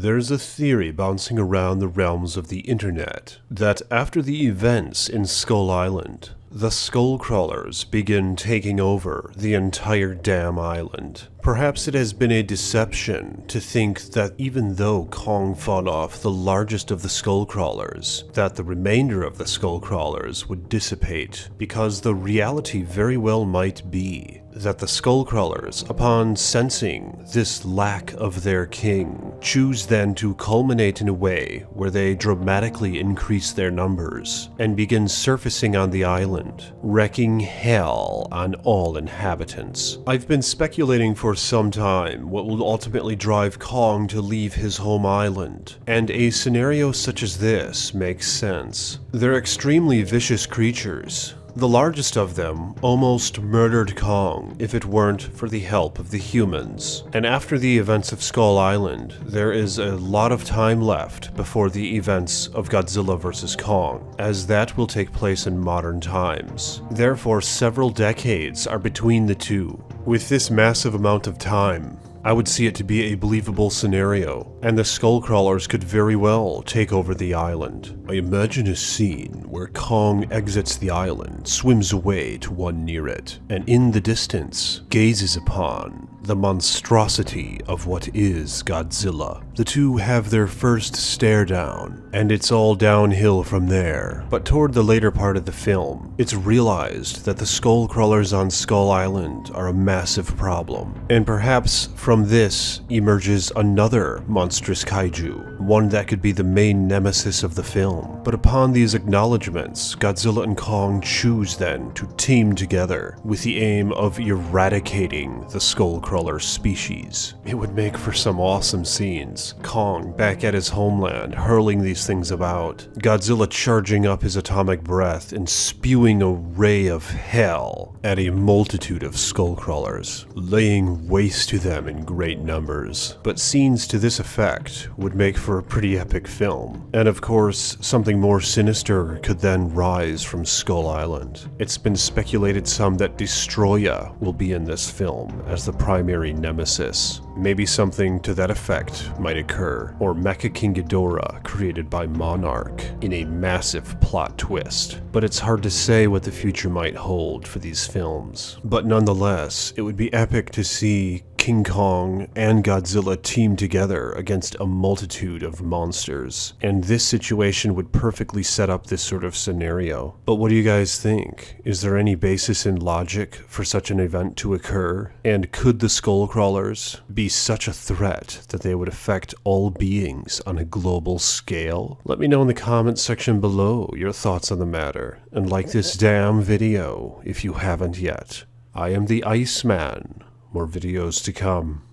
There's a theory bouncing around the realms of the internet that after the events in Skull Island, the skull crawlers begin taking over the entire damn island. Perhaps it has been a deception to think that even though Kong fought off the largest of the skull crawlers, that the remainder of the skull crawlers would dissipate, because the reality very well might be that the skull crawlers, upon sensing this lack of their king, choose then to culminate in a way where they dramatically increase their numbers and begin surfacing on the island, wreaking hell on all inhabitants. I've been speculating for some time what will ultimately drive Kong to leave his home island, and a scenario such as this makes sense. They're extremely vicious creatures. The largest of them almost murdered Kong if it weren't for the help of the humans. And after the events of Skull Island, there is a lot of time left before the events of Godzilla vs. Kong, as that will take place in modern times. Therefore, several decades are between the two. With this massive amount of time, I would see it to be a believable scenario, and the skull crawlers could very well take over the island. I imagine a scene where Kong exits the island, swims away to one near it, and in the distance gazes upon the monstrosity of what is Godzilla. The two have their first stare down, and it's all downhill from there. But toward the later part of the film, it's realized that the skull crawlers on Skull Island are a massive problem, and perhaps from this emerges another monstrous kaiju, one that could be the main nemesis of the film. But upon these acknowledgements, Godzilla and Kong choose then to team together with the aim of eradicating the skull crawler species. It would make for some awesome scenes. Kong back at his homeland, hurling these things about. Godzilla charging up his atomic breath and spewing a ray of hell at a multitude of skull crawlers, laying waste to them in great numbers. But scenes to this effect would make for a pretty epic film. And of course, something more sinister could then rise from Skull Island. It's been speculated some that Destroya will be in this film as the primary nemesis. Maybe something to that effect might occur, or Mecha King Ghidorah created by Monarch in a massive plot twist. But it's hard to say what the future might hold for these films. But nonetheless, it would be epic to see King Kong and Godzilla team together against a multitude of monsters, and this situation would perfectly set up this sort of scenario. But what do you guys think? Is there any basis in logic for such an event to occur? And could the skull crawlers be such a threat that they would affect all beings on a global scale? Let me know in the comments section below your thoughts on the matter, and like this damn video if you haven't yet. I am the Iceman. More videos to come.